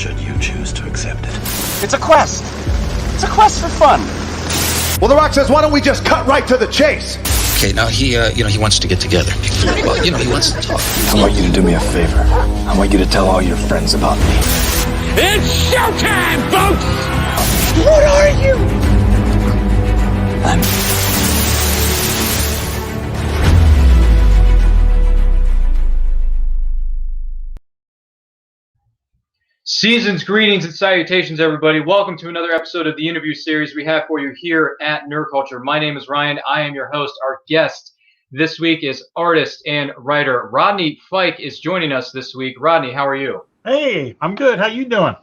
should you choose to accept it. It's a quest. It's a quest for fun. Well, The Rock says, why don't we just cut right to the chase? Okay, now he wants to get together. Well, he wants to talk. I want you to do me a favor. I want you to tell all your friends about me. It's showtime, folks! What are you? I'm... Season's greetings and salutations, everybody. Welcome to another episode of the interview series we have for you here at Nerd Culture. My name is Ryan. I am your host. Our guest this week is artist and writer Rodney Fyke is joining us this week. Rodney, how are you? Hey, I'm good. How you doing?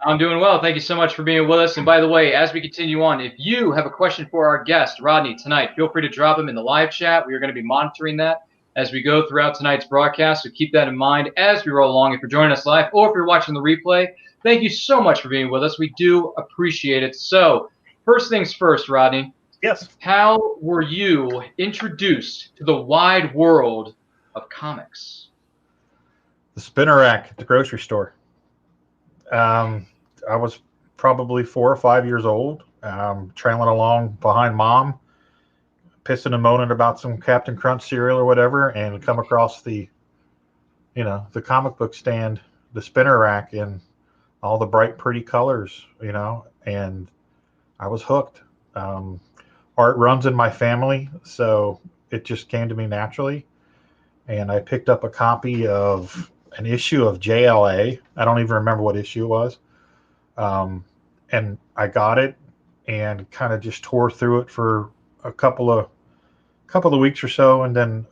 I'm doing well. Thank you so much for being with us. And by the way, as we continue on, if you have a question for our guest, Rodney, tonight, feel free to drop him in the live chat. We are going to be monitoring that as we go throughout tonight's broadcast. So keep that in mind as we roll along. If you're joining us live or if you're watching the replay, thank you so much for being with us. We do appreciate it. So first things first, Rodney. Yes. How were you introduced to the wide world of comics? The spinner rack at the grocery store. I was probably 4 or 5 years old, trailing along behind Mom, pissing and moaning about some Captain Crunch cereal or whatever, and come across the comic book stand, the spinner rack, in all the bright, pretty colors, and I was hooked. Art runs in my family, so it just came to me naturally, and I picked up a copy of an issue of JLA. I don't even remember what issue it was, and I got it and kind of just tore through it for a couple of weeks or so, and then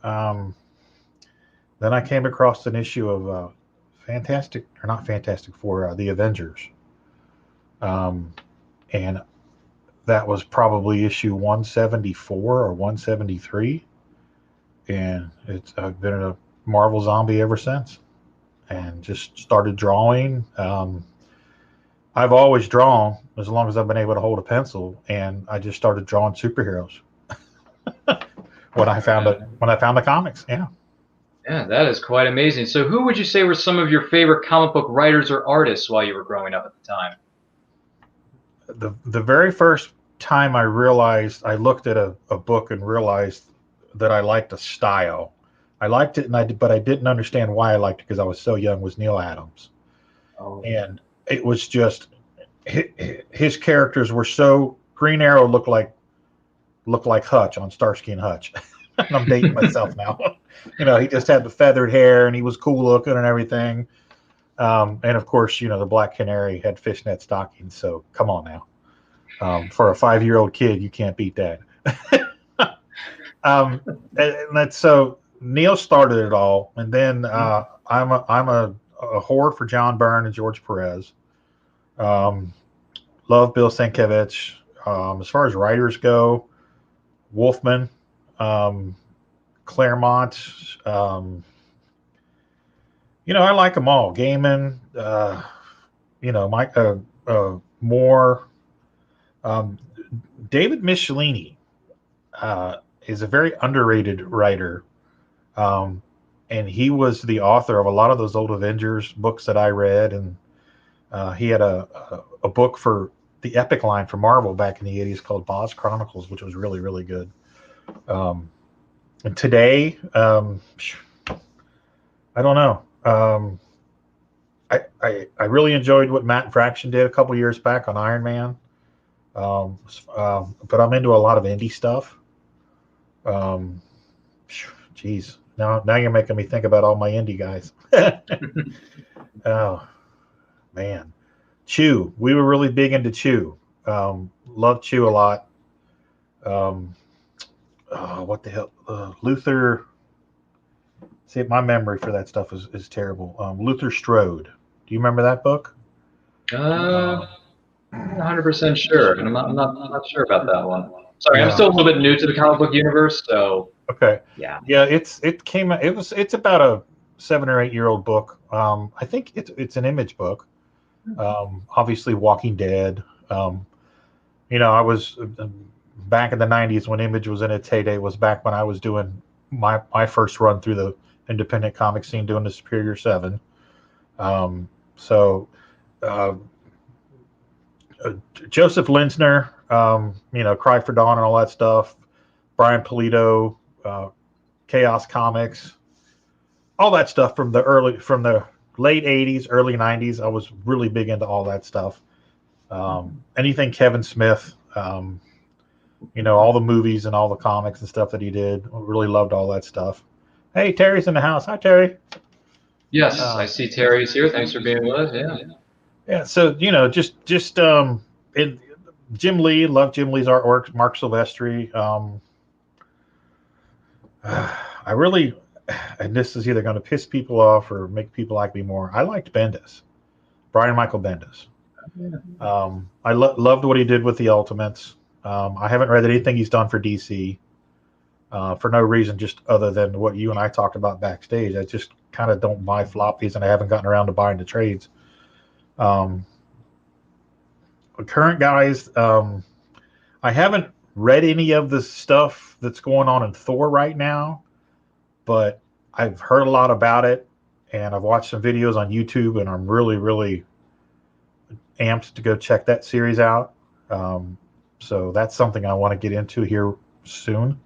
I came across an issue of Fantastic Four, the Avengers, and that was probably issue 174 or 173, and I've been a Marvel zombie ever since, and just started drawing. I've always drawn as long as I've been able to hold a pencil, and I just started drawing superheroes when I found the comics. Yeah, that is quite amazing. So who would you say were some of your favorite comic book writers or artists while you were growing up at the time? The very first time I realized, I looked at a book and realized that I liked a style. I liked it, but I didn't understand why I liked it because I was so young, was Neil Adams. Oh. And it was just, his characters were so, Green Arrow looked like Hutch on Starsky and Hutch. I'm dating myself now. He just had the feathered hair and he was cool looking and everything. And of course, the Black Canary had fishnet stockings. So come on now. For a 5-year-old kid, you can't beat that. And that's so Neil started it all. And then I'm a whore for John Byrne and George Perez. Love Bill Sienkiewicz. As far as writers go, Wolfman, Claremont, I like them all. Gaiman, Mike Moore, David Michelini is a very underrated writer, and he was the author of a lot of those old Avengers books that I read, and he had a book for the Epic line for Marvel back in the 80s called Boz Chronicles, which was really, really good. And today, I don't know. I really enjoyed what Matt Fraction did a couple years back on Iron Man. But I'm into a lot of indie stuff. Geez, now you're making me think about all my indie guys. Oh man, Chew. We were really big into Chew. Loved Chew a lot. What the hell? Luther. See, my memory for that stuff is terrible. Luther Strode. Do you remember that book? I'm not 100% sure, and I'm not sure about that one. Sorry, I'm still a little bit new to the comic book universe, so. Okay. Yeah. It's about a 7 or 8 year old book. I think it's an Image book. Obviously, Walking Dead. I was back in the 90s when Image was in its heyday. Was back when I was doing my first run through the independent comic scene, doing the Superior 7. So Joseph Linsner, Cry for Dawn and all that stuff. Brian Pulido, Chaos Comics, all that stuff from the late '80s, early '90s. I was really big into all that stuff. Anything Kevin Smith, all the movies and all the comics and stuff that he did. I really loved all that stuff. Hey, Terry's in the house. Hi, Terry. Yes, I see Terry's here. Thanks for being with us. Yeah. Yeah. So Jim Lee, loved Jim Lee's artwork. Mark Silvestri. I really, and this is either going to piss people off or make people like me more. I liked Bendis, Brian Michael Bendis. I loved what he did with the Ultimates. I haven't read anything he's done for DC for no reason, just other than what you and I talked about backstage. I just kind of don't buy floppies, and I haven't gotten around to buying the trades. Current guys, I haven't read any of the stuff that's going on in Thor right now, but I've heard a lot about it, and I've watched some videos on YouTube, and I'm really, really amped to go check that series out. So that's something I want to get into here soon,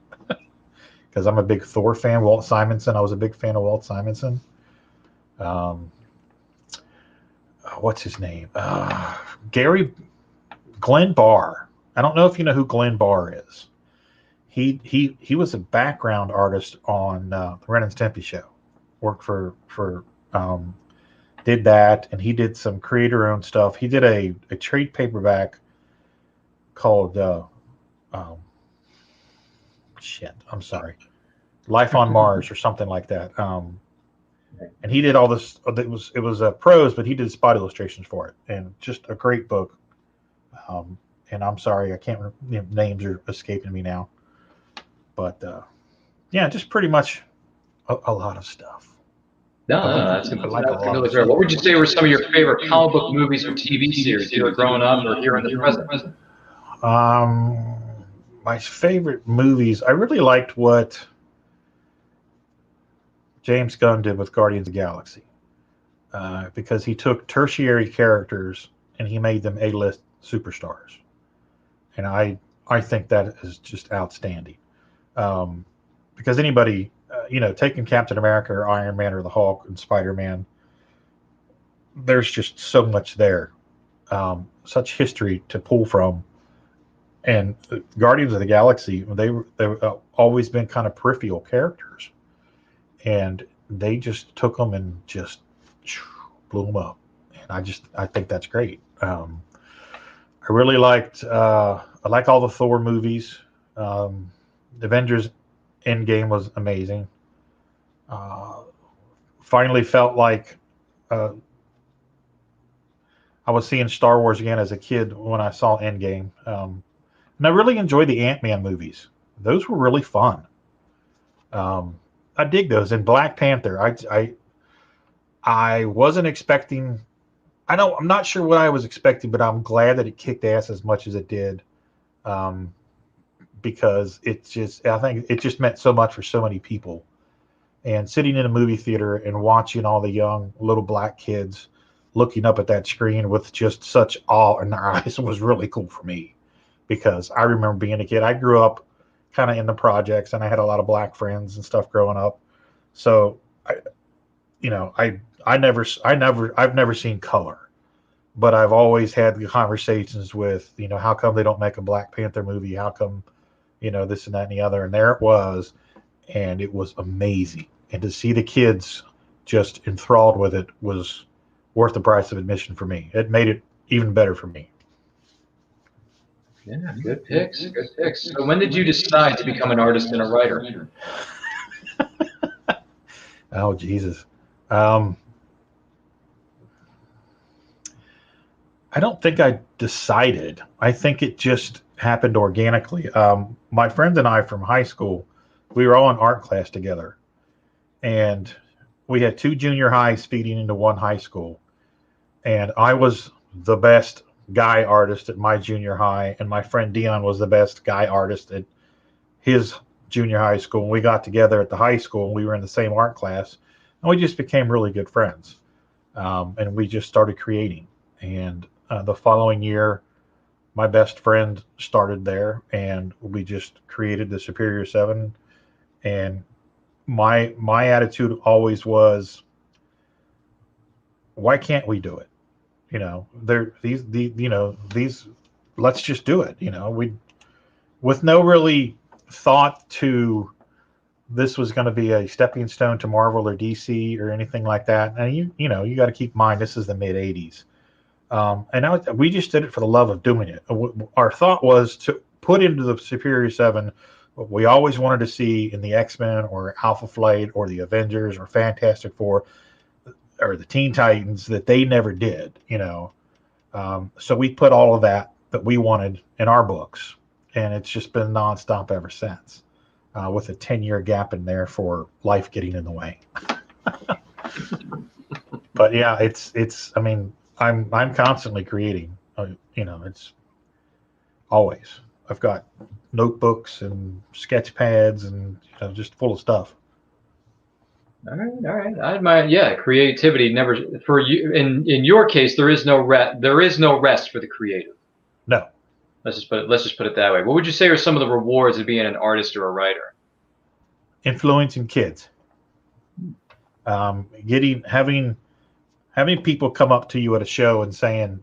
because I'm a big Thor fan. Walt Simonson, I was a big fan of Walt Simonson. What's his name? Glenn Barr. I don't know if you know who Glenn Barr is. He was a background artist on the Ren and Stimpy show. Worked for did that, and he did some creator-owned stuff. He did a trade paperback called Life on Mars or something like that. And he did all this. It was prose, but he did spot illustrations for it, and just a great book. And I'm sorry, I can't. Names are escaping me now, but just pretty much a lot of stuff. No, that's really great. What would you say were some of your favorite comic book movies or TV series, either growing up or here in the present? My favorite movies, I really liked what James Gunn did with Guardians of the Galaxy, because he took tertiary characters and he made them A-list superstars, and I think that is just outstanding. Because anybody, taking Captain America or Iron Man or the Hulk and Spider-Man, there's just so much there, such history to pull from. And Guardians of the Galaxy, they've always been kind of peripheral characters, and they just took them and just blew them up. And I think that's great. I really liked, I like all the Thor movies. Avengers Endgame was amazing. Finally felt like I was seeing Star Wars again as a kid when I saw Endgame. And I really enjoyed the Ant-Man movies. Those were really fun. I dig those. And Black Panther, I wasn't expecting. I'm not sure what I was expecting, but I'm glad that it kicked ass as much as it did, because I think it just meant so much for so many people. And sitting in a movie theater and watching all the young little black kids looking up at that screen with just such awe in their eyes was really cool for me. Because I remember being a kid. I grew up kind of in the projects, and I had a lot of black friends and stuff growing up. So, I've never seen color, but I've always had the conversations with, how come they don't make a Black Panther movie? How come, this and that and the other? And there it was, and it was amazing. And to see the kids just enthralled with it was worth the price of admission for me. It made it even better for me. Yeah, good picks. So when did you decide to become an artist and a writer? Oh, Jesus. I don't think I decided. I think it just happened organically. My friends and I from high school, we were all in art class together. And we had 2 junior highs feeding into one high school. And I was the best guy artist at my junior high, and my friend Dion was the best guy artist at his junior high school. And we got together at the high school, and we were in the same art class, and we just became really good friends. And we just started creating. And the following year, my best friend started there, and we just created the Superior 7. And my attitude always was, why can't we do it? These let's just do it. We, with no really thought to this was going to be a stepping stone to Marvel or DC or anything like that. And you got to keep in mind, this is the mid 80s. And we just did it for the love of doing it. Our thought was to put into the Superior 7 what we always wanted to see in the X-Men or Alpha Flight or the Avengers or Fantastic Four or the Teen Titans that they never did, So we put all of that we wanted in our books, and it's just been nonstop ever since, with a 10-year gap in there for life getting in the way. But yeah, it's. I mean, I'm constantly creating. It's always. I've got notebooks and sketch pads and just full of stuff. All right. I admire, creativity never for you. In your case, there is no rest. There is no rest for the creative. No. Let's just put it that way. What would you say are some of the rewards of being an artist or a writer? Influencing kids. Having people come up to you at a show and saying,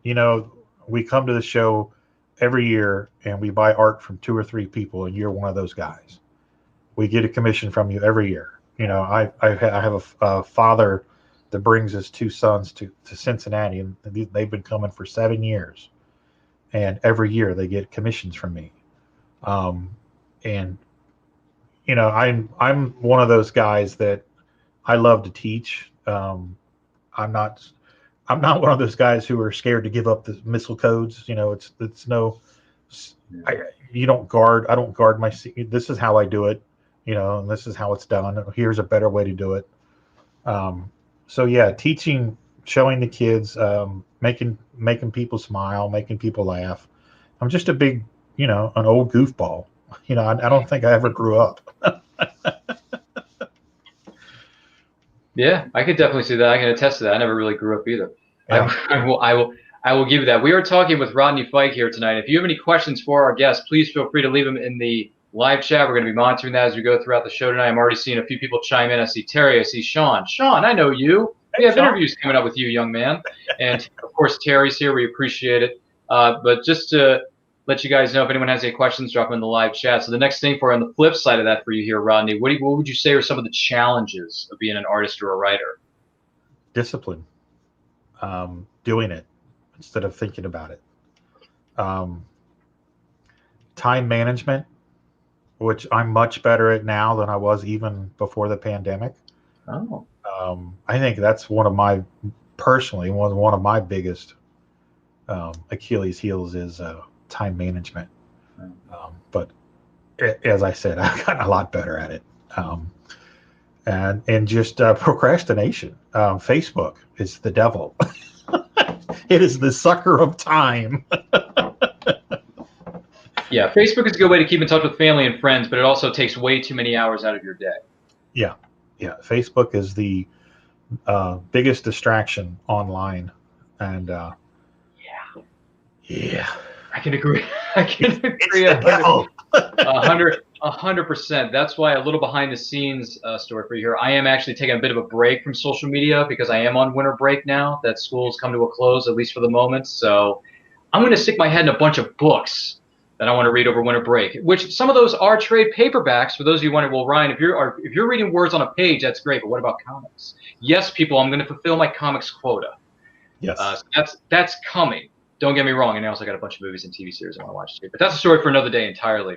we come to the show every year and we buy art from 2 or 3 people, and you're one of those guys. We get a commission from you every year. I have a father that brings his 2 sons to Cincinnati, and they've been coming for 7 years, and every year they get commissions from me. And I'm one of those guys that I love to teach. I'm not one of those guys who are scared to give up the missile codes. I don't guard my seat. This is how I do it, and this is how it's done. Here's a better way to do it. So yeah, teaching, showing the kids, making people smile, making people laugh. I'm just a big, an old goofball. I don't think I ever grew up. Yeah, I could definitely see that. I can attest to that. I never really grew up either. Yeah. I will give you that. We are talking with Rodney Fyke here tonight. If you have any questions for our guests, please feel free to leave them in the live chat. We're going to be monitoring that as we go throughout the show tonight. I'm already seeing a few people chime in. I see Terry. I see Sean. Sean, I know you. We have interviews coming up with you, young man. And, of course, Terry's here. We appreciate it. But just to let you guys know, if anyone has any questions, drop them in the live chat. So the next thing on the flip side of that for you here, Rodney, what would you say are some of the challenges of being an artist or a writer? Discipline. Doing it instead of thinking about it. Time management, which I'm much better at now than I was even before the pandemic. Oh. I think that's one of my biggest Achilles heels is time management. But as I said, I've gotten a lot better at it. And just procrastination. Facebook is the devil. It is the sucker of time. Yeah, Facebook is a good way to keep in touch with family and friends, but it also takes way too many hours out of your day. Yeah. Facebook is the biggest distraction online, and yeah, I can agree. It's the devil. 100%. That's why a little behind the scenes story for you here. I am actually taking a bit of a break from social media because I am on winter break now that school's come to a close, at least for the moment. So I'm going to stick my head in a bunch of books that I want to read over winter break, which some of those are trade paperbacks. For those of you wondering, well, Ryan, if you're reading words on a page, that's great, but what about comics? Yes, people, I'm going to fulfill my comics quota. Yes. That's coming. Don't get me wrong. And I also got a bunch of movies and TV series I want to watch too. But that's a story for another day entirely.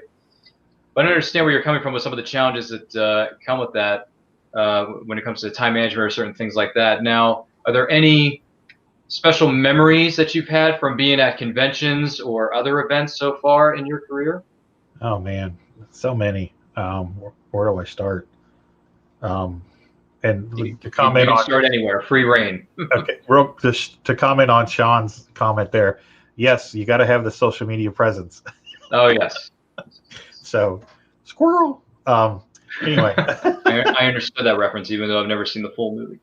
But I understand where you're coming from with some of the challenges that come with that when it comes to time management or certain things like that. Now, are there any special memories that you've had from being at conventions or other events so far in your career? Oh, man, so many. Where do I start? And to comment you can on start anywhere, free reign. Okay, just to comment on Sean's comment there. Yes, you got to have the social media presence. Oh yes. So, squirrel. Anyway, I understood that reference, even though I've never seen the full movie.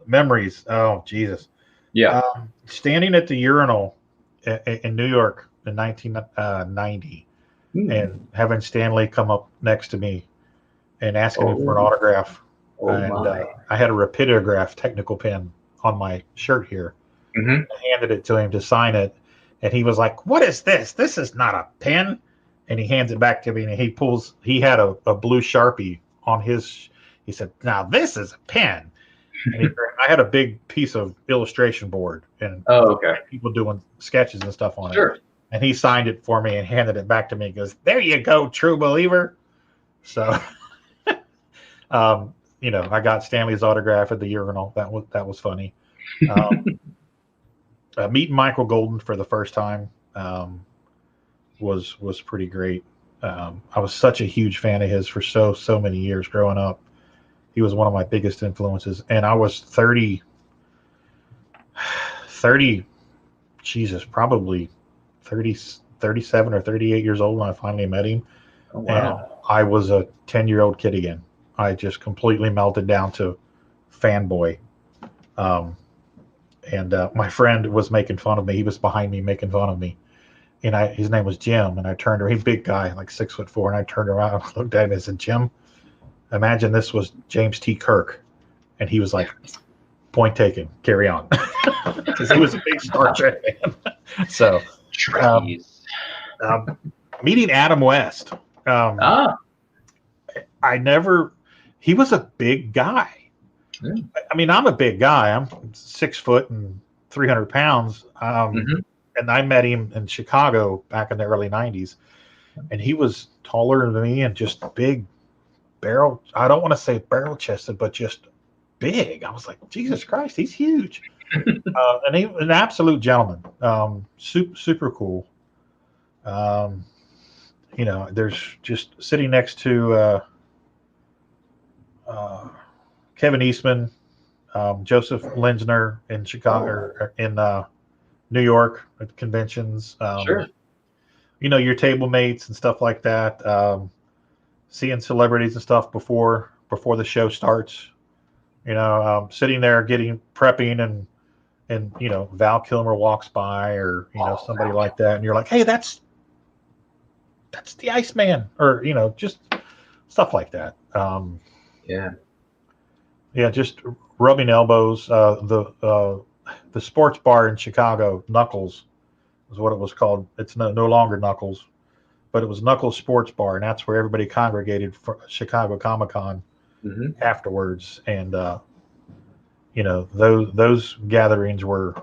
Memories. Oh Jesus. Yeah. Standing at the urinal in New York in 1990 and having Stanley come up next to me and asking him for an autograph. I had a Rapidograph technical pen on my shirt here. Mm-hmm. I handed it to him to sign it, and he was like, "What is this? This is not a pen." And he hands it back to me, and he had a blue Sharpie on his. He said, "Now this is a pen." And I had a big piece of illustration board and people doing sketches and stuff on it. And he signed it for me and handed it back to me. He goes, "There you go, true believer." So, I got Stanley's autograph at the urinal. That was funny. Meeting Michael Golden for the first time was pretty great. I was such a huge fan of his for so many years growing up. He was one of my biggest influences, and I was 30, probably 30, 37 or 38 years old when I finally met him. Oh, wow. And I was a 10-year-old kid again. I just completely melted down to fanboy. My friend was making fun of me. He was behind me making fun of me. And his name was Jim, and I turned around. He's a big guy, like 6'4", and I turned around and looked at him and said, "Jim, imagine this was James T. Kirk." And he was like, "Point taken, carry on." Because he was a big Star Trek fan. So, meeting Adam West. He was a big guy. I mean, I'm a big guy. I'm 6 foot and 300 pounds. And I met him in Chicago back in the early 90s. And he was taller than me and just big barrel. I don't want to say barrel chested, but just big. I was like, Jesus Christ, he's huge. And he was an absolute gentleman. Super cool. There's just sitting next to Kevin Eastman, Joseph Linsner in Chicago, in New York at conventions. Your table mates and stuff like that. Seeing celebrities and stuff before the show starts. Sitting there prepping and Val Kilmer walks by or somebody like that, and you're like, "Hey, that's the Iceman," or just stuff like that. Just rubbing elbows. The sports bar in Chicago, Knuckles, is what it was called. It's no longer Knuckles, but it was Knuckles Sports Bar, and that's where everybody congregated for Chicago Comic-Con afterwards. And those gatherings were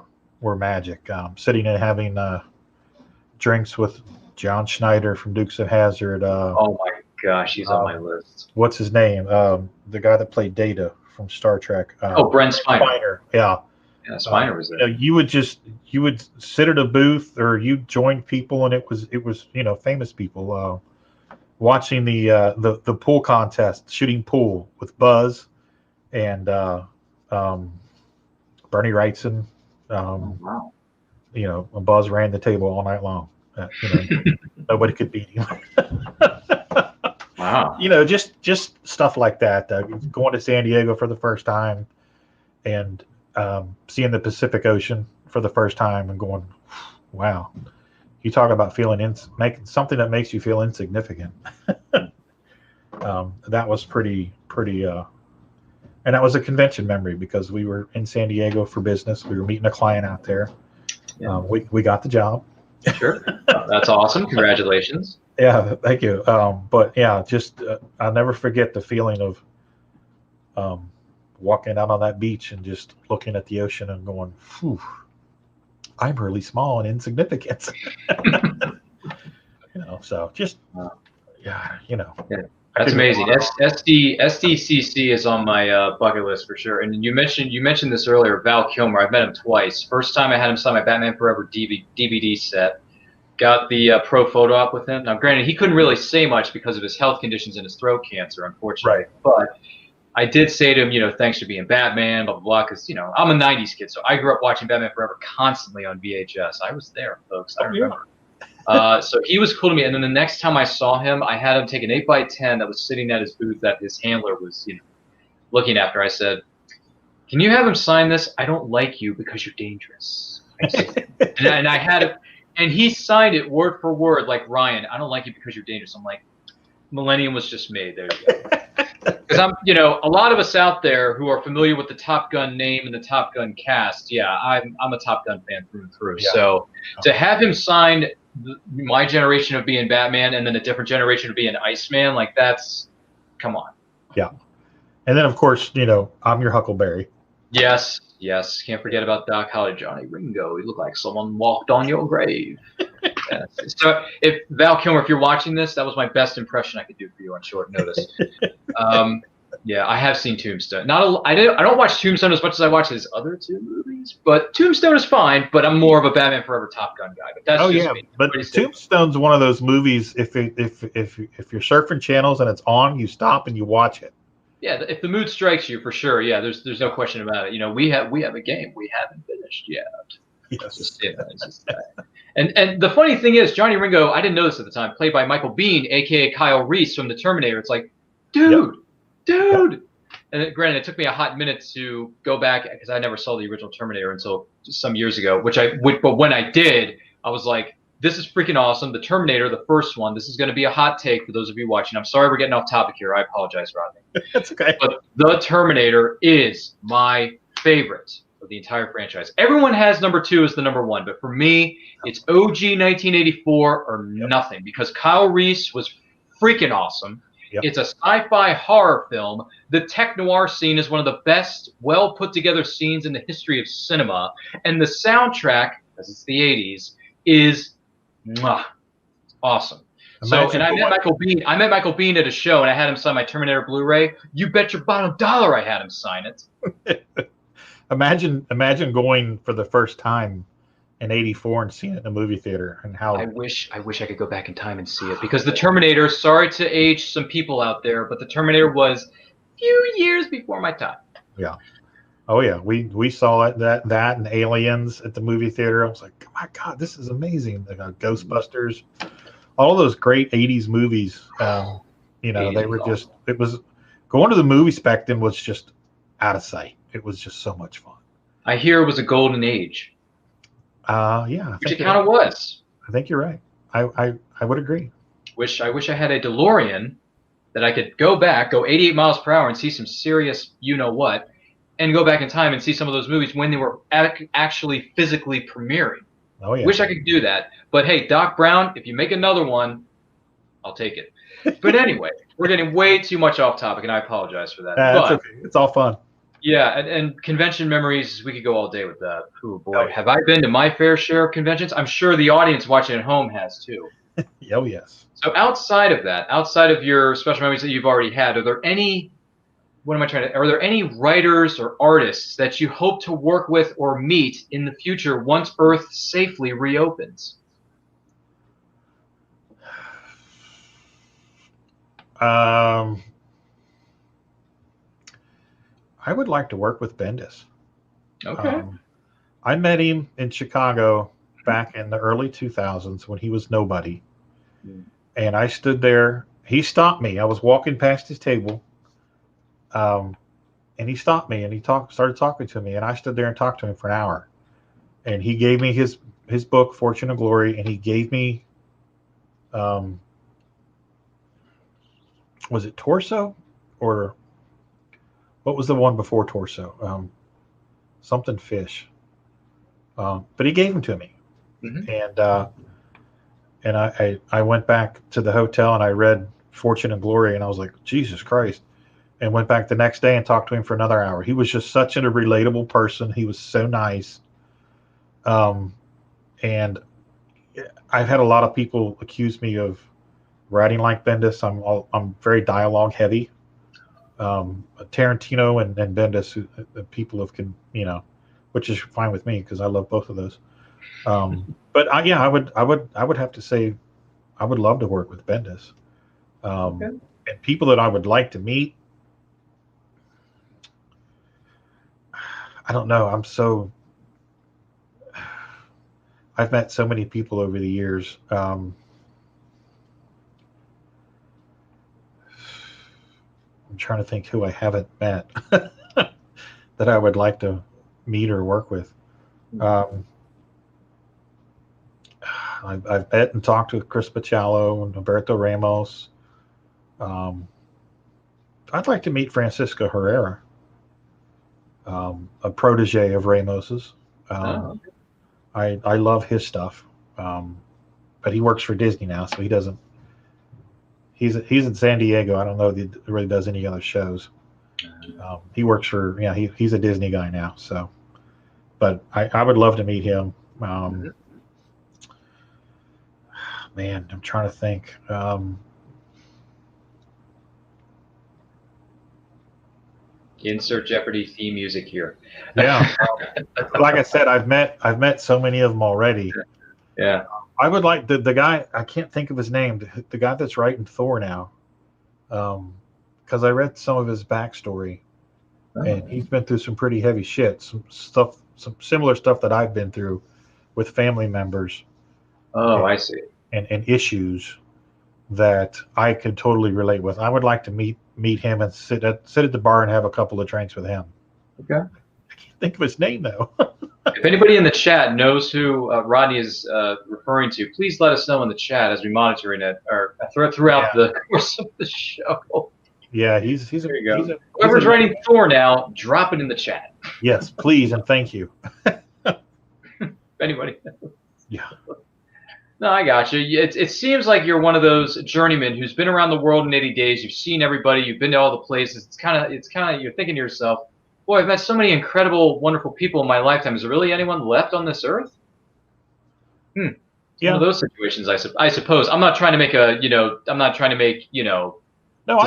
magic. Sitting and having drinks with John Schneider from Dukes of Hazzard. Oh my gosh, he's on my list. What's his name? The guy that played Data from Star Trek. Brent Spiner. Yeah. Yeah, Spiner was there. You would sit at a booth, or you join people, and it was famous people watching the pool contest, shooting pool with Buzz and Bernie Wrightson. Wow. Buzz ran the table all night long. Nobody could beat him. Wow. Just stuff like that. Going to San Diego for the first time and seeing the Pacific Ocean for the first time and going, wow. You talk about making something that makes you feel insignificant. That was pretty, and that was a convention memory because we were in San Diego for business. We were meeting a client out there. Yeah. We got the job. Sure. That's awesome. Congratulations. Yeah, thank you. But yeah, just I'll never forget the feeling of walking out on that beach and just looking at the ocean and going, "Phew, I'm really small and insignificant." So just Yeah. That's amazing. SDCC is on my bucket list for sure. And you mentioned this earlier, Val Kilmer. I've met him twice. First time I had him sign my Batman Forever DVD set. Got the pro photo op with him. Now, granted, he couldn't really say much because of his health conditions and his throat cancer, unfortunately. Right. But I did say to him, thanks for being Batman, blah, blah, blah, because, I'm a 90s kid, so I grew up watching Batman Forever constantly on VHS. I was there, folks. I remember. So he was cool to me. And then the next time I saw him, I had him take an 8x10 that was sitting at his booth that his handler was, looking after. I said, can you have him sign this? I don't like you because you're dangerous. and I had it, and he signed it word for word like Ryan. I don't like you because you're dangerous. I'm like, Millennium was just made. There you go. Because a lot of us out there who are familiar with the Top Gun name and the Top Gun cast, yeah, I'm a Top Gun fan through and through. Yeah. So to have him sign my generation of being Batman and then a different generation of being Iceman, like come on. Yeah. And then, of course, I'm your Huckleberry. Yes. Can't forget about Doc Holliday, Johnny Ringo. You look like someone walked on your grave. Yes. So, if Val Kilmer, if you're watching this, that was my best impression I could do for you on short notice. Yeah, I have seen Tombstone. I don't watch Tombstone as much as I watch his other two movies, but Tombstone is fine. But I'm more of a Batman Forever Top Gun guy. But that's me. But Tombstone's one of those movies. If you're surfing channels and it's on, you stop and you watch it. Yeah, if the mood strikes you, for sure. Yeah, there's no question about it. We have a game we haven't finished yet. Yes. And the funny thing is, Johnny Ringo, I didn't know this at the time, played by Michael Biehn, a.k.a. Kyle Reese from the Terminator. It's like, dude. Yep. And granted, it took me a hot minute to go back because I never saw the original Terminator until some years ago, but when I did, I was like, this is freaking awesome. The Terminator, the first one, this is going to be a hot take for those of you watching. I'm sorry we're getting off topic here. I apologize, Rodney. That's okay. But the Terminator is my favorite of the entire franchise. Everyone has number 2 as the number 1, but for me, it's OG 1984 or nothing because Kyle Reese was freaking awesome. Yep. It's a sci-fi horror film. The tech noir scene is one of the best, well put together scenes in the history of cinema. And the soundtrack, because it's the 80s, is awesome. I met Michael Biehn. I met Michael Biehn at a show, and I had him sign my Terminator Blu-ray. You bet your bottom dollar I had him sign it. Imagine going for the first time in '84 and seeing it in a movie theater, and how I wish I could go back in time and see it because the Terminator. Sorry to age some people out there, but the Terminator was a few years before my time. Yeah. Oh yeah, we saw that and Aliens at the movie theater. I was like, oh my God, this is amazing. Ghostbusters, all those great '80s movies. They were just. It was going to the movies back then was just out of sight. It was just so much fun. I hear it was a golden age. Yeah, which it kind of was. I think you're right. I would agree. I wish I had a DeLorean that I could go 88 miles per hour and see some serious what, and go back in time and see some of those movies when they were actually physically premiering. Oh yeah. Wish I could do that. But hey, Doc Brown, if you make another one, I'll take it. But anyway, we're getting way too much off topic, and I apologize for that. That's okay. It's all fun. Yeah, and convention memories, we could go all day with that. Oh, boy. Have I been to my fair share of conventions? I'm sure the audience watching at home has, too. Oh, yes. So outside of that, outside of your special memories that you've already had, are there any writers or artists that you hope to work with or meet in the future once Earth safely reopens? I would like to work with Bendis. Okay. I met him in Chicago back in the early 2000s when he was nobody. And I stood there. He stopped me. I was walking past his table. And he stopped me and he started talking to me. And I stood there and talked to him for an hour. And he gave me his book, Fortune and Glory. And he gave me, was it Torso? Or what was the one before Torso? Something Fish. But he gave them to me. Mm-hmm. And I went back to the hotel and I read Fortune and Glory and I was like, Jesus Christ. And went back the next day and talked to him for another hour. He was just such a relatable person. He was so nice. And I've had a lot of people accuse me of writing like Bendis. I'm very dialogue heavy. Tarantino and Bendis, people which is fine with me because I love both of those. But I would have to say I would love to work with Bendis. And people that I would like to meet, I don't know. I've met so many people over the years. I'm trying to think who I haven't met. that I would like to meet or work with. I've met and talked with Chris Pacciallo and Alberto Ramos. I'd like to meet Francisco Herrera, a protege of Ramos's. I love his stuff, but he works for Disney now, so he doesn't. He's in San Diego. I don't know if he really does any other shows. He works for he's a Disney guy now. So, but I would love to meet him. Man, I'm trying to think. Insert Jeopardy theme music here. Yeah, like I said, I've met so many of them already. Yeah, I would like the guy. I can't think of his name. The guy that's writing Thor now, because I read some of his backstory, and he's been through some pretty heavy shit. Some similar stuff that I've been through with family members. Oh, I see. And issues that I could totally relate with. I would like to meet him and sit at the bar and have a couple of drinks with him. Okay. I can't think of his name though. If anybody in the chat knows who Rodney is referring to, please let us know in the chat as we monitor it or throughout the course of the show. Yeah, there you go. Whoever's writing Thor now, drop it in the chat. Yes, please and thank you. Anybody? Yeah. No, I got you. It seems like you're one of those journeymen who's been around the world in 80 days. You've seen everybody. You've been to all the places. It's kind of you're thinking to yourself, boy, I've met so many incredible, wonderful people in my lifetime. Is there really anyone left on this earth? It's one of those situations, I suppose. I'm not trying to make No, I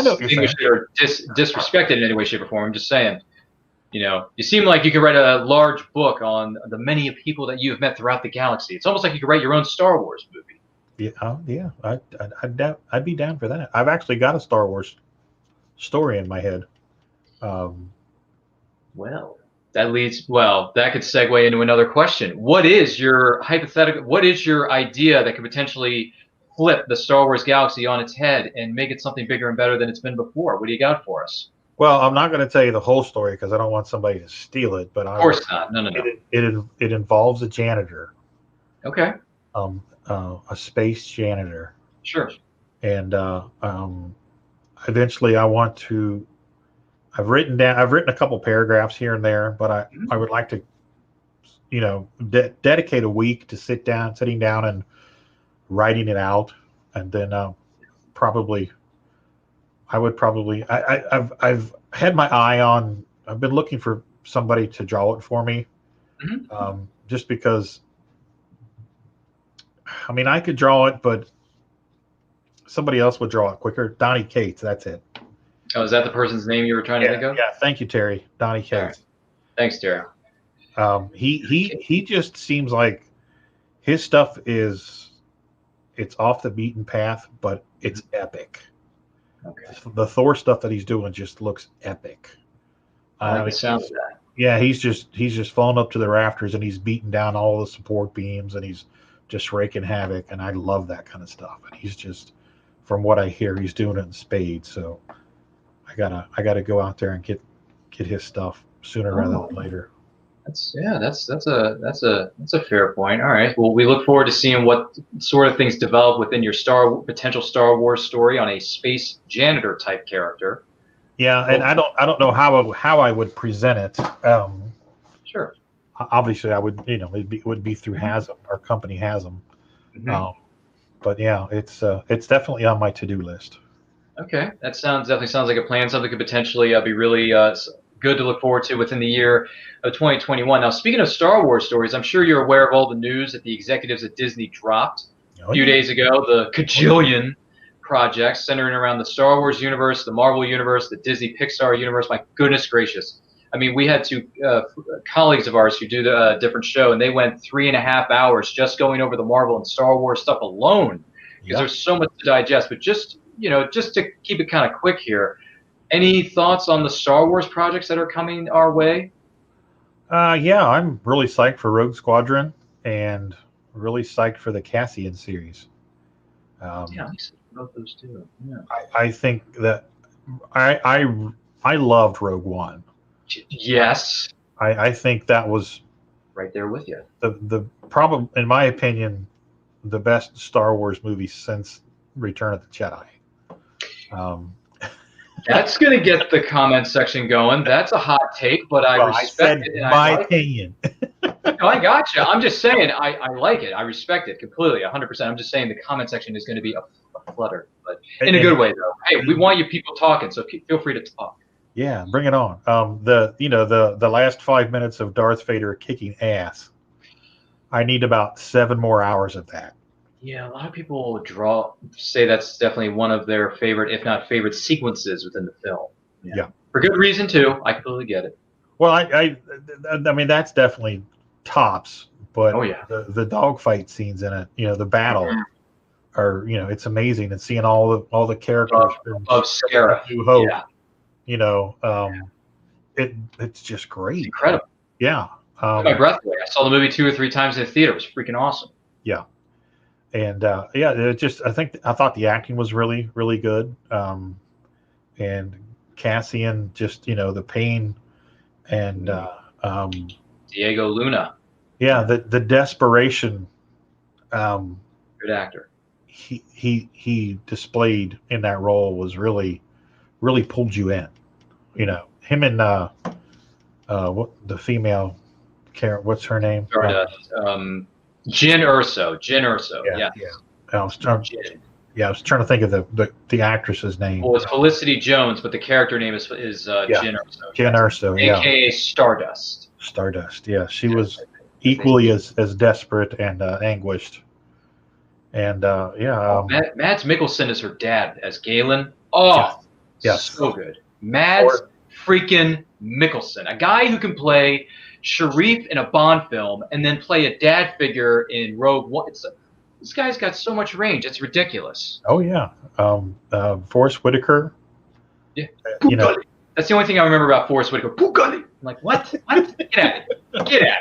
know what you're saying. Or disrespect it in any way, shape, or form. I'm just saying. You seem like you could write a large book on the many people that you have met throughout the galaxy. It's almost like you could write your own Star Wars movie. Yeah, I'd be down for that. I've actually got a Star Wars story in my head. That could segue into another question. What is your hypothetical? What is your idea that could potentially flip the Star Wars galaxy on its head and make it something bigger and better than it's been before? What do you got for us? Well, I'm not going to tell you the whole story because I don't want somebody to steal it. But of course not. No. It involves a janitor. Okay. A space janitor. Sure. And eventually, I want to. I've written a couple paragraphs here and there, but I would like to, dedicate a week to sitting down and writing it out, and then I've had my eye on. I've been looking for somebody to draw it for me, just because. I mean, I could draw it, but somebody else would draw it quicker. Donnie Cates, that's it. Oh, is that the person's name you were trying to think of? Yeah, thank you, Terry. Donnie Cates. Right. Thanks, Terry. He just seems like his stuff it's off the beaten path, but it's epic. Okay. The Thor stuff that he's doing just looks epic. I like the sound of that. Yeah, he's just falling up to the rafters and he's beating down all the support beams and he's just raking havoc, and I love that kind of stuff. And he's just, from what I hear, he's doing it in spades. So I gotta go out there and get his stuff sooner rather than later. That's a fair point. All right. Well, we look forward to seeing what sort of things develop within your potential Star Wars story on a space janitor type character. Yeah, and I don't know how I would present it. Sure. Obviously, I would it would be through Hasm. Our company Hasm. But yeah, it's definitely on my to-do list. Okay, that definitely sounds like a plan. Something could potentially be really good to look forward to within the year of 2021. Now, speaking of Star Wars stories, I'm sure you're aware of all the news that the executives at Disney dropped a few days ago. The cajillion projects centering around the Star Wars universe, the Marvel universe, the Disney Pixar universe. My goodness gracious. I mean, we had two colleagues of ours who do a different show, and they went 3.5 hours just going over the Marvel and Star Wars stuff alone because there's so much to digest. But just to keep it kind of quick here, any thoughts on the Star Wars projects that are coming our way? Yeah, I'm really psyched for Rogue Squadron and really psyched for the Cassian series. Yeah, I'm excited about those too. Yeah. I think that I loved Rogue One. Yes. I think that was Right there with you. the problem, in my opinion, the best Star Wars movie since Return of the Jedi. That's going to get the comment section going. That's a hot take, but I respect it. And my like opinion. No, I got you. I'm just saying I like it. I respect it completely, 100%. I'm just saying the comment section is going to be a flutter, but in a good way, though. Hey, we want you people talking, so feel free to talk. Yeah, bring it on. The last 5 minutes of Darth Vader kicking ass. I need about 7 more hours of that. Yeah, a lot of people say that's definitely one of their favorite, if not favorite, sequences within the film. Yeah. For good reason too. I completely get it. Well, I mean that's definitely tops, but oh yeah, the dogfight scenes in it, the battle, are it's amazing, and seeing all the characters of Scarif. New Hope. Yeah. It's just great. It's incredible. Yeah. My breath away. I saw the movie 2 or 3 times in the theater. It was freaking awesome. Yeah. And I thought the acting was really, really good. And Cassian, just the pain, and Diego Luna. Yeah, the desperation. Good actor. He displayed in that role was really, really pulled you in. Him and what the female character? What's her name? Jyn Erso. Yeah. I was trying to think of the actress's name. Well, it's Felicity Jones, but the character name is Jyn Erso. Jyn Erso, yeah. AKA Stardust. Stardust, yeah. She was equally as desperate and anguished. And Mads Mikkelsen is her dad as Galen. Oh, yes. So good. Mads freaking Mikkelsen, a guy who can play Sharif in a Bond film and then play a dad figure in Rogue One. This guy's got so much range. It's ridiculous. Oh yeah, Forrest Whitaker. Yeah, that's the only thing I remember about Forrest Whitaker. I'm like, what? Get out of here!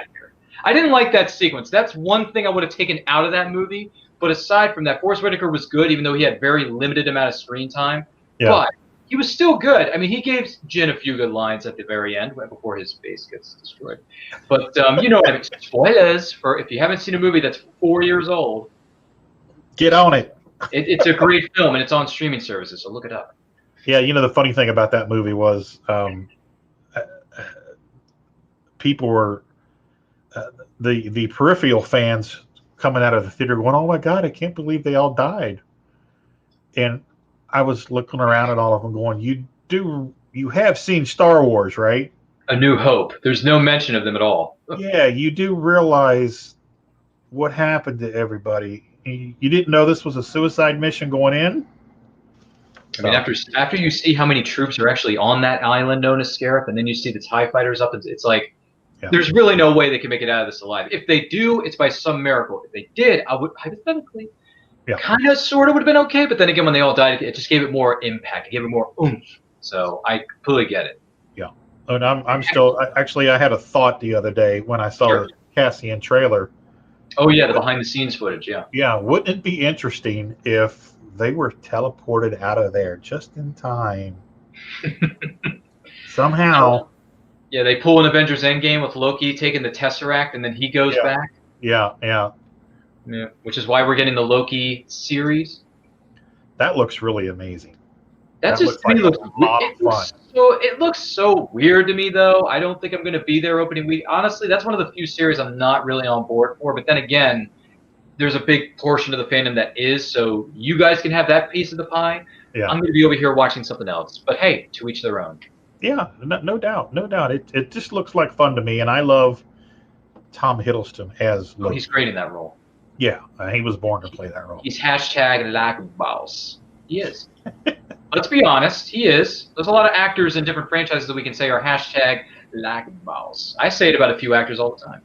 I didn't like that sequence. That's one thing I would have taken out of that movie. But aside from that, Forrest Whitaker was good, even though he had very limited amount of screen time. Yeah. But he was still good. I mean, he gave Jyn a few good lines at the very end, right before his face gets destroyed. But I mean, spoilers for if you haven't seen a movie that's 4 years old. Get on it. It's a great film, and it's on streaming services, so look it up. Yeah, the funny thing about that movie was people were the peripheral fans coming out of the theater going, "Oh my God, I can't believe they all died." And I was looking around at all of them going, you have seen Star Wars, right? A New Hope. There's no mention of them at all. Yeah, you do realize what happened to everybody. You didn't know this was a suicide mission going in? I mean, after you see how many troops are actually on that island known as Scarif, and then you see the TIE fighters up, it's like, there's really no way they can make it out of this alive. If they do, it's by some miracle. If they did, I would hypothetically kind of sort of would have been okay. But then again, when they all died, it just gave it more impact. It gave it more oomph. So I completely get it. Yeah. And I'm still – actually, I had a thought the other day when I saw the Cassian trailer. Oh, yeah, the behind-the-scenes footage, yeah. Yeah, wouldn't it be interesting if they were teleported out of there just in time? Somehow – yeah, they pull an Avengers Endgame with Loki taking the Tesseract, and then he goes back. Yeah. Which is why we're getting the Loki series. That looks really amazing. That just to me looks fun. It looks so weird to me, though. I don't think I'm going to be there opening week. Honestly, that's one of the few series I'm not really on board for. But then again, there's a big portion of the fandom that is. So you guys can have that piece of the pie. Yeah. I'm going to be over here watching something else. But hey, to each their own. Yeah, no doubt. It just looks like fun to me, and I love Tom Hiddleston as Loki. Oh, he's great in that role. Yeah, he was born to play that role. He's hashtag like boss. He is. Let's be honest, he is. There's a lot of actors in different franchises that we can say are hashtag like boss. I say it about a few actors all the time.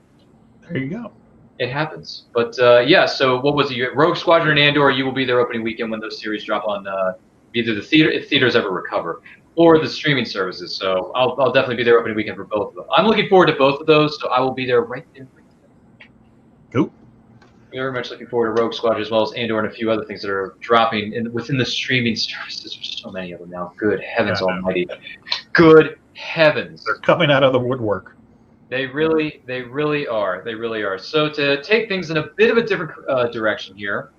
There you go. It happens. But so what was it? Rogue Squadron and Andor, you will be there opening weekend when those series drop on either the theater, if theaters ever recover, or the streaming services. So I'll definitely be there opening weekend for both of them. I'm looking forward to both of those, so I will be there right there. Cool. Very much looking forward to Rogue Squadron as well as Andor and a few other things that are dropping within the streaming services. There's so many of them now. Good heavens almighty. Good heavens. They're coming out of the woodwork. They really are. They really are. So to take things in a bit of a different direction here,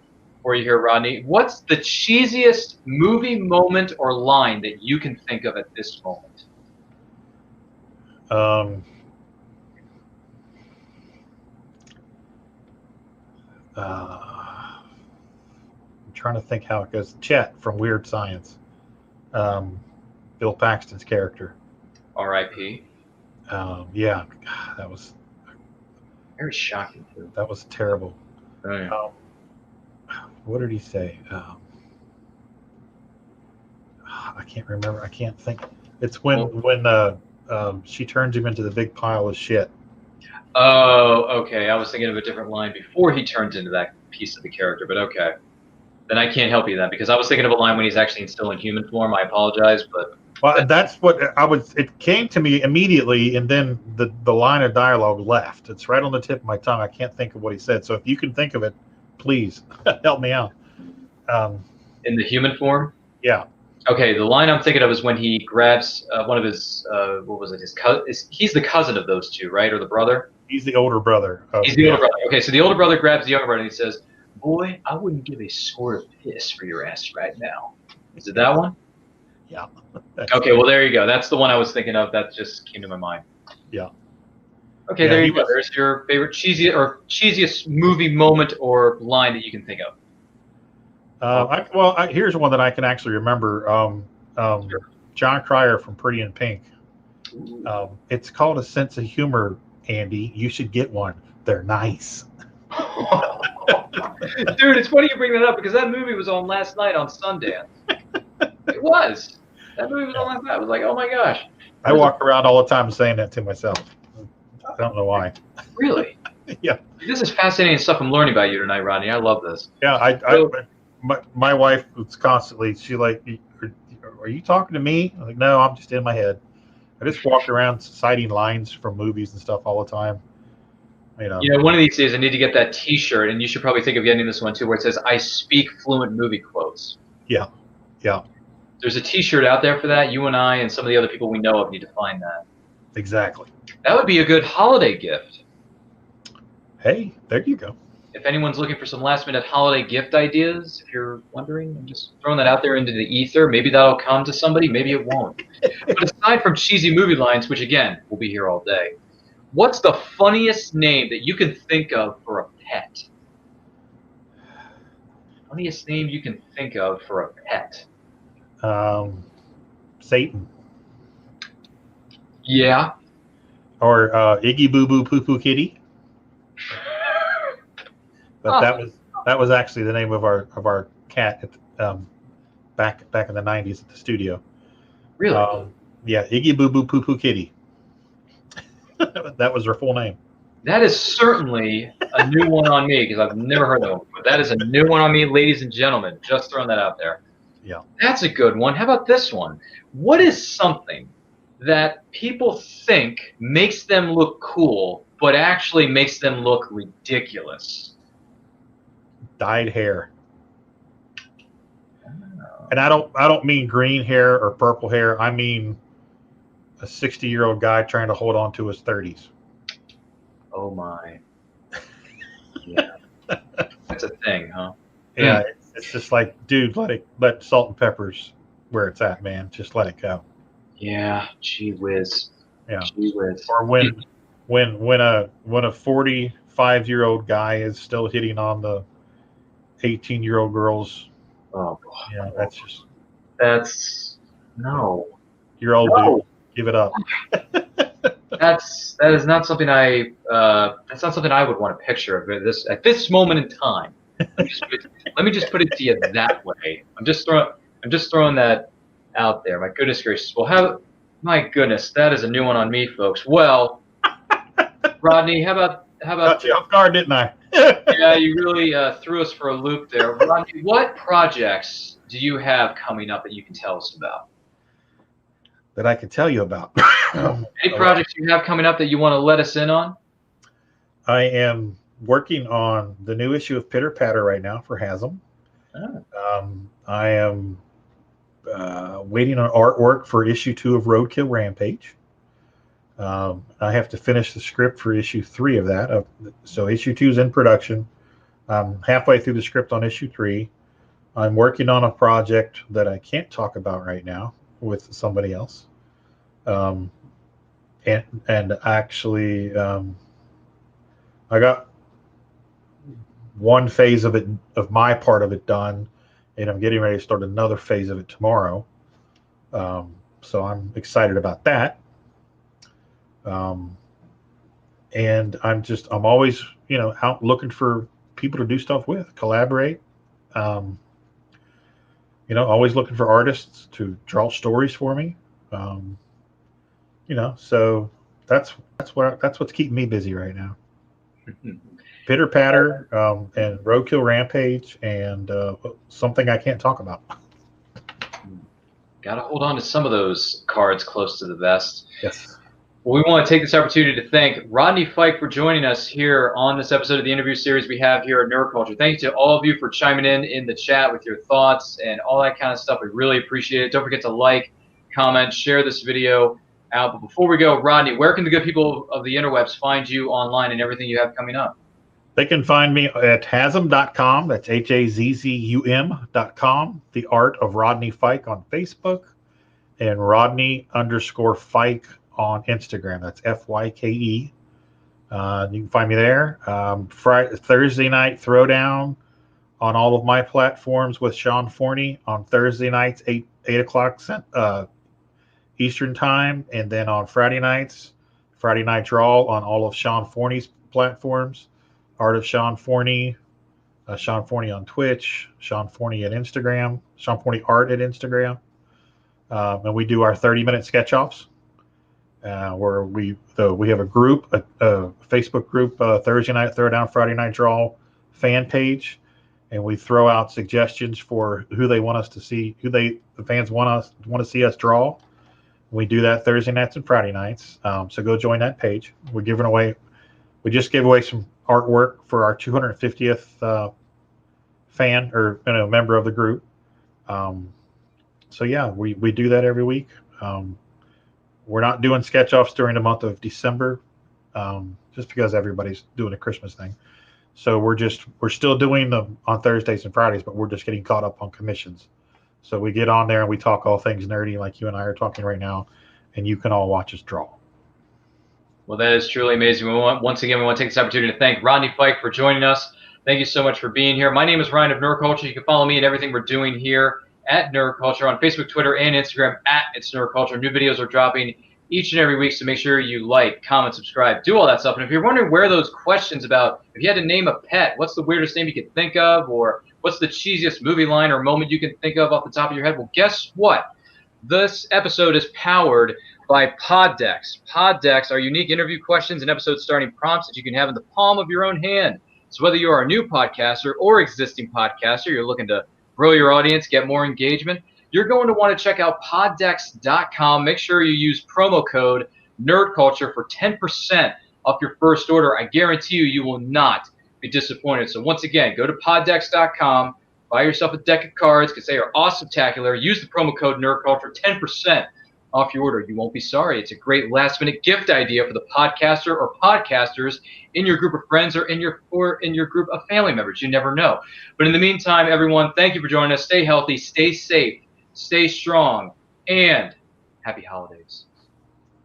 for you here, Rodney, what's the cheesiest movie moment or line that you can think of at this moment? I'm trying to think how it goes. Chet from Weird Science. Bill Paxton's character. R.I.P. Yeah, that was very shocking too. That was terrible. Oh, yeah. What did he say? I can't remember. I can't think. It's when she turns him into the big pile of shit. Oh, okay. I was thinking of a different line before he turns into that piece of the character, but okay. Then I can't help you then, because I was thinking of a line when he's actually still in human form. I apologize, but well, that's what I was. It came to me immediately, and then the line of dialogue left. It's right on the tip of my tongue. I can't think of what he said. So if you can think of it, please help me out. In the human form? Yeah. Okay, the line I'm thinking of is when he grabs one of his, what was it? His cousin. He's the cousin of those two, right, or the brother? He's the older brother. He's the older brother. Okay, so the older brother grabs the younger brother and he says, "Boy, I wouldn't give a squirt of piss for your ass right now." Is it that one? Yeah. Okay, well there you go. That's the one I was thinking of. That just came to my mind. Yeah. Okay, yeah, there you go. There's your favorite cheesiest movie moment or line that you can think of. Here's one that I can actually remember. Sure. John Cryer from Pretty in Pink. It's called A Sense of Humor, Andy. You should get one. They're nice. Dude, it's funny you bring that up because that movie was on last night on Sundance. It was. That movie was on last night. I was like, oh my gosh. I walk around all the time saying that to myself. I don't know why. Really? Yeah. This is fascinating stuff I'm learning about you tonight, Rodney. I love this. Yeah, my wife was constantly, she like, are you talking to me? I'm like, no, I'm just in my head. I just walk around citing lines from movies and stuff all the time. You know, one of these days I need to get that T-shirt, and you should probably think of getting this one too, where it says, "I speak fluent movie quotes." Yeah, yeah. There's a T-shirt out there for that. You and I and some of the other people we know of need to find that. Exactly. That would be a good holiday gift. Hey, there you go. If anyone's looking for some last-minute holiday gift ideas, if you're wondering, I'm just throwing that out there into the ether. Maybe that'll come to somebody. Maybe it won't. But aside from cheesy movie lines, which, again, we'll be here all day, what's the funniest name that you can think of for a pet? Funniest name you can think of for a pet? Satan. Yeah. Or Iggy Boo Boo Poo Poo Kitty. But that was actually the name of our cat back in the 90s at the studio. Really? Yeah, Iggy Boo Boo Poo Poo Kitty. That was her full name. That is certainly a new one on me because I've never heard that one before. That is a new one on me, ladies and gentlemen. Just throwing that out there. Yeah. That's a good one. How about this one? What is something that people think makes them look cool, but actually makes them look ridiculous? Dyed hair. And I don't mean green hair or purple hair. I mean a 60-year-old guy trying to hold on to his 30s. Oh my. Yeah. That's a thing, huh? Yeah, it's just like, dude, let salt and peppers where it's at, man. Just let it go. Yeah, gee whiz. Yeah. Gee whiz. Or when a 45-year-old guy is still hitting on the 18-year-old girls. Oh, yeah, no. You're old, dude. Give it up. That is not something that's not something I would want to picture at this moment in time. Let me just put it to you that way. I'm just throwing that out there. My goodness gracious. Well, my goodness, that is a new one on me, folks. Well, Rodney, how about got you off guard, didn't I? Yeah, you really threw us for a loop there. Rodney, what projects do you have coming up that you can tell us about? That I can tell you about. Any projects you have coming up that you want to let us in on? I am working on the new issue of Pitter Patter right now for Hasm. Oh. I am waiting on artwork for issue 2 of Roadkill Rampage. I have to finish the script for issue 3 of that. So issue 2 is in production. I'm halfway through the script on issue 3. I'm working on a project that I can't talk about right now with somebody else. And actually, I got one phase of it, of my part of it, done, and I'm getting ready to start another phase of it tomorrow. So I'm excited about that. And I'm always, out looking for people to do stuff with, collaborate. Always looking for artists to draw stories for me. So that's what's keeping me busy right now. Pitter Patter, and Roadkill Rampage, and something I can't talk about. Got to hold on to some of those cards close to the vest. Yes. Well, we want to take this opportunity to thank Rodney Fyke for joining us here on this episode of the interview series we have here at Nerd Culture. Thank you to all of you for chiming in the chat with your thoughts and all that kind of stuff. We really appreciate it. Don't forget to like, comment, share this video out. But before we go, Rodney, where can the good people of the interwebs find you online and everything you have coming up? They can find me at Hazm.com. That's HAZZUM.com. The Art of Rodney Fyke on Facebook, and Rodney_Fyke on Instagram. That's FYKE. You can find me there. Thursday night throwdown on all of my platforms with Sean Forney on Thursday nights, 8 o'clock Eastern time, and then on Friday nights, Friday Night Draw on all of Sean Forney's platforms. Art of Sean Forney, Sean Forney on Twitch, Sean Forney at Instagram, Sean Forney Art at Instagram. And we do our 30-minute sketch-offs, where we have a group, a Facebook group, Thursday Night Throwdown, Friday Night Draw fan page, and we throw out suggestions for who they want us to see, the fans want to see us draw. We do that Thursday nights and Friday nights. So go join that page. We just gave away some artwork for our 250th fan or member of the group. So yeah, we do that every week. We're not doing sketch offs during the month of December, just because everybody's doing a Christmas thing. So we're still doing them on Thursdays and Fridays, but we're just getting caught up on commissions. So we get on there and we talk all things nerdy, like you and I are talking right now, and you can all watch us draw. Well, that is truly amazing. Once again, we want to take this opportunity to thank Rodney Fyke for joining us. Thank you so much for being here. My name is Ryan of Nerd Culture. You can follow me and everything we're doing here at Nerd Culture on Facebook, Twitter, and Instagram at It's Nerd Culture. New videos are dropping each and every week, so make sure you like, comment, subscribe, do all that stuff. And if you're wondering where those questions about if you had to name a pet, what's the weirdest name you could think of, or what's the cheesiest movie line or moment you can think of off the top of your head, well, guess what? This episode is powered by Poddex. Poddex are unique interview questions and episode starting prompts that you can have in the palm of your own hand. So whether you are a new podcaster or existing podcaster, you're looking to grow your audience, get more engagement, you're going to want to check out poddex.com. Make sure you use promo code NERDCULTURE for 10% off your first order. I guarantee you will not be disappointed. So once again, go to poddex.com, buy yourself a deck of cards because they are awesome-tacular. Use the promo code NERDCULTURE, 10% off your order. You won't be sorry. It's a great last-minute gift idea for the podcaster or podcasters in your group of friends or in your group of family members. You never know. But in the meantime, everyone, thank you for joining us. Stay healthy, stay safe, stay strong, and happy holidays.